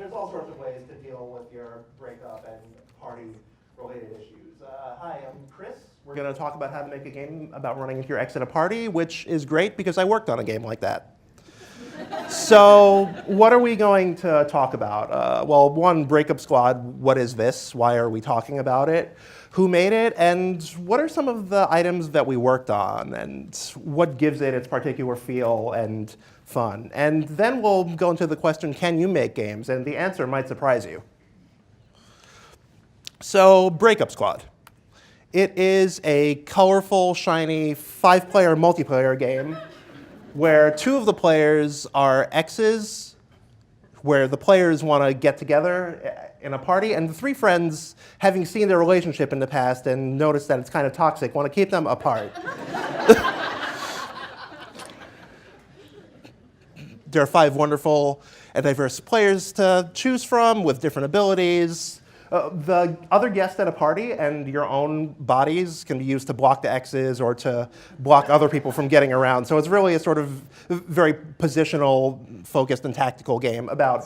there's all sorts of ways to deal with your breakup and party-related issues. Hi, I'm Chris. We're going to talk about how to make a game about running into your ex at a party, which is great because I worked on a game like that. So what are we going to talk about? Well, one, Breakup Squad, what is this? Why are we talking about it? Who made it? And what are some of the items that we worked on? And what gives it its particular feel and fun? And then we'll go into the question, can you make games? And the answer might surprise you. So Breakup Squad. It is a colorful, shiny, 5-player multiplayer game where 2 of the players are exes, where the players want to get together in a party, and the 3 friends, having seen their relationship in the past and noticed that it's kind of toxic, want to keep them apart. There are 5 wonderful and diverse players to choose from with different abilities. The other guests at a party and your own bodies can be used to block the exes or to block other people from getting around. So it's really a sort of very positional, focused, and tactical game about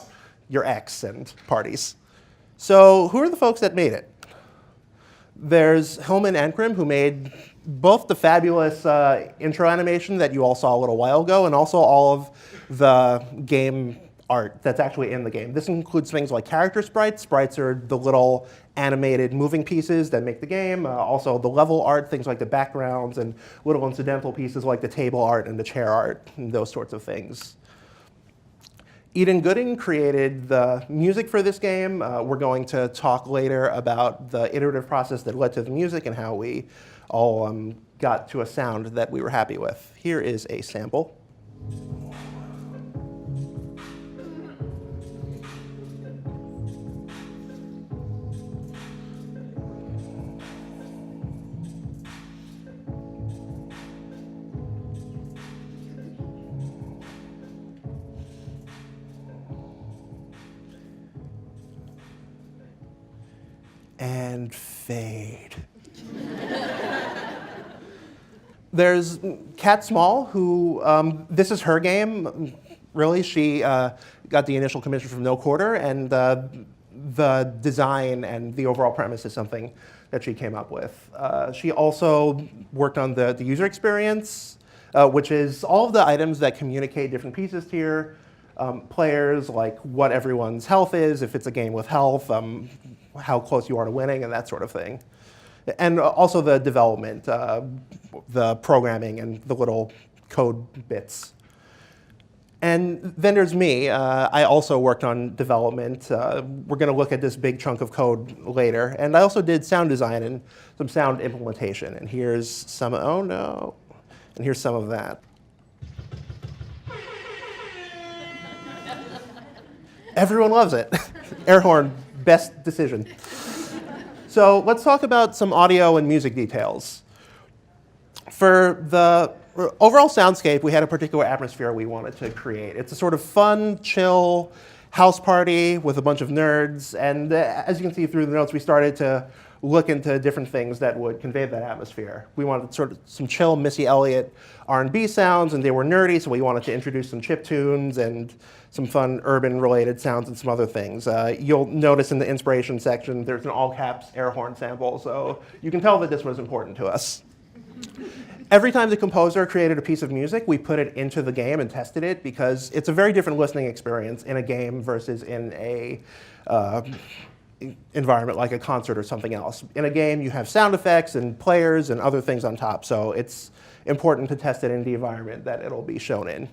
your ex and parties. So who are the folks that made it? There's Hillman Enkrim, who made both the fabulous intro animation that you all saw a little while ago and also all of the game art that's actually in the game. This includes things like character sprites. Sprites are the little animated moving pieces that make the game. Also the level art, things like the backgrounds and little incidental pieces like the table art and the chair art and those sorts of things. Eden Gooding created the music for this game. We're going to talk later about the iterative process that led to the music and how we all got to a sound that we were happy with. Here is a sample. And fade. There's Kat Small, who, this is her game. Really, she got the initial commission from No Quarter, and the design and the overall premise is something that she came up with. She also worked on the user experience, which is all of the items that communicate different pieces to your players, like what everyone's health is, if it's a game with health, how close you are to winning, and that sort of thing. And also the development, the programming, and the little code bits. And then there's me. I also worked on development. We're going to look at this big chunk of code later. And I also did sound design and some sound implementation. And here's some, oh no, and here's some of that. Everyone loves it. Air horn, best decision. So let's talk about some audio and music details. For the overall soundscape, we had a particular atmosphere we wanted to create. It's a sort of fun, chill house party with a bunch of nerds. And as you can see through the notes, we started to look into different things that would convey that atmosphere. We wanted sort of some chill Missy Elliott R&B sounds, and they were nerdy, so we wanted to introduce some chiptunes and some fun urban-related sounds and some other things. You'll notice in the inspiration section, there's an all-caps air horn sample, so you can tell that this was important to us. Every time the composer created a piece of music, we put it into the game and tested it because it's a very different listening experience in a game versus in a environment like a concert or something else. In a game, you have sound effects and players and other things on top, so it's important to test it in the environment that it'll be shown in.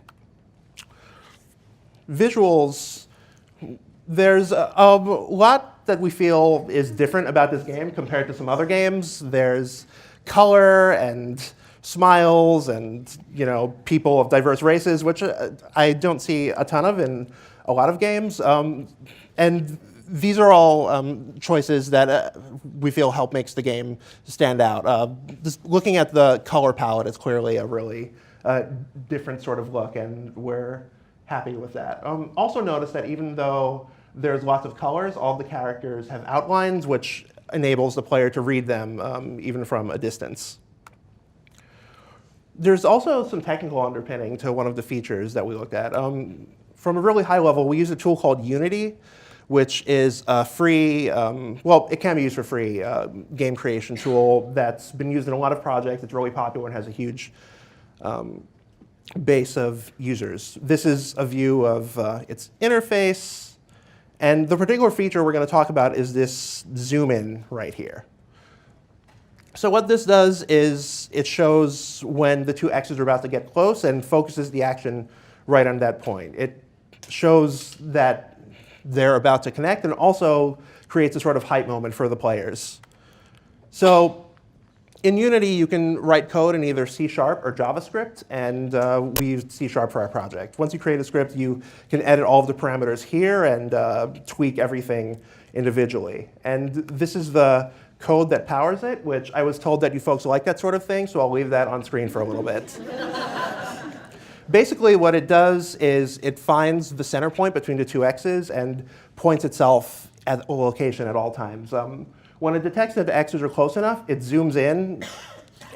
Visuals, there's a lot that we feel is different about this game compared to some other games. There's color and smiles and people of diverse races, which I don't see a ton of in a lot of games. And these are all choices that we feel help makes the game stand out. Just looking at the color palette, it's clearly a really different sort of look, and we're happy with that. Also notice that even though there's lots of colors, all the characters have outlines, which enables the player to read them even from a distance. There's also some technical underpinning to one of the features that we looked at. From a really high level, we use a tool called Unity, which is a free, well, it can be used for free, game creation tool that's been used in a lot of projects. It's really popular and has a huge base of users. This is a view of its interface. And the particular feature we're going to talk about is this zoom in right here. So what this does is it shows when the two X's are about to get close and focuses the action right on that point. It shows that they're about to connect and also creates a sort of hype moment for the players. So in Unity, you can write code in either C# or JavaScript, and we used C# for our project. Once you create a script, you can edit all of the parameters here and tweak everything individually. And this is the code that powers it, which I was told that you folks like that sort of thing, so I'll leave that on screen for a little bit. Basically, what it does is it finds the center point between the two X's and points itself at a location at all times. When it detects that the X's are close enough, it zooms in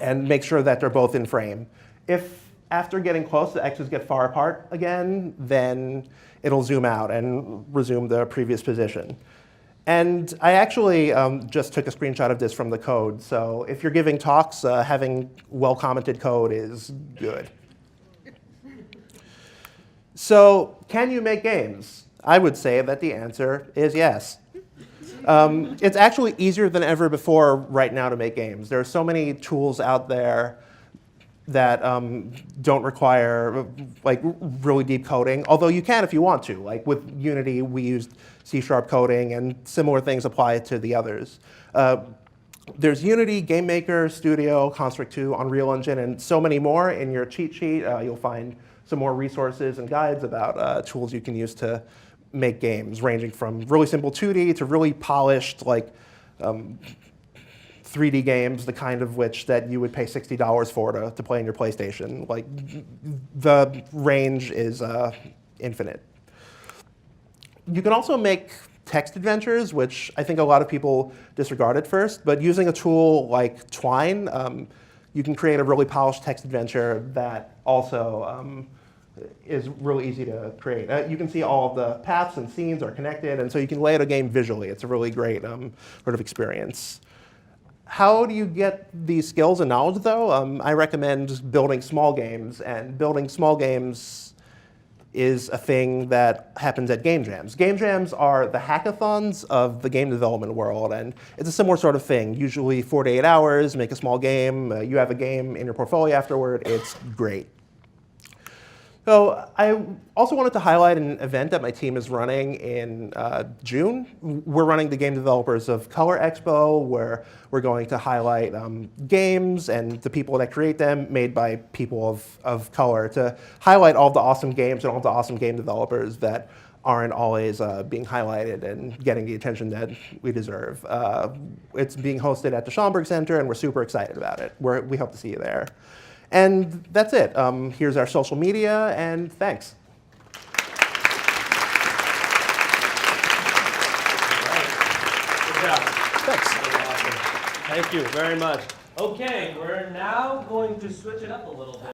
and makes sure that they're both in frame. If after getting close, the X's get far apart again, then it'll zoom out and resume the previous position. And I actually just took a screenshot of this from the code. So if you're giving talks, having well-commented code is good. So can you make games? I would say that the answer is yes. It's actually easier than ever before right now to make games. There are so many tools out there that don't require like really deep coding, although you can if you want to. Like with Unity, we used C# coding, and similar things apply to the others. There's Unity, GameMaker, Studio, Construct 2, Unreal Engine, and so many more. In your cheat sheet, you'll find some more resources and guides about tools you can use to make games, ranging from really simple 2D to really polished, like 3D games, the kind of which that you would pay $60 for to play on your PlayStation. Like, the range is infinite. You can also make text adventures, which I think a lot of people disregard at first. But using a tool like Twine, you can create a really polished text adventure that also is really easy to create. You can see all of the paths and scenes are connected, and so you can lay out a game visually. It's a really great sort of experience. How do you get these skills and knowledge, though? I recommend building small games, and building small games is a thing that happens at game jams. Game jams are the hackathons of the game development world, and it's a similar sort of thing. Usually 4 to 8 hours, make a small game, you have a game in your portfolio afterward. It's great. So I also wanted to highlight an event that my team is running in June. We're running the Game Developers of Color Expo, where we're going to highlight games and the people that create them made by people of color, to highlight all the awesome games and all the awesome game developers that aren't always being highlighted and getting the attention that we deserve. It's being hosted at the Schomburg Center, and we're super excited about it. We hope to see you there. And that's it. Here's our social media, and thanks. Good job. Thanks. Awesome. Thank you very much. OK, we're now going to switch it up a little bit.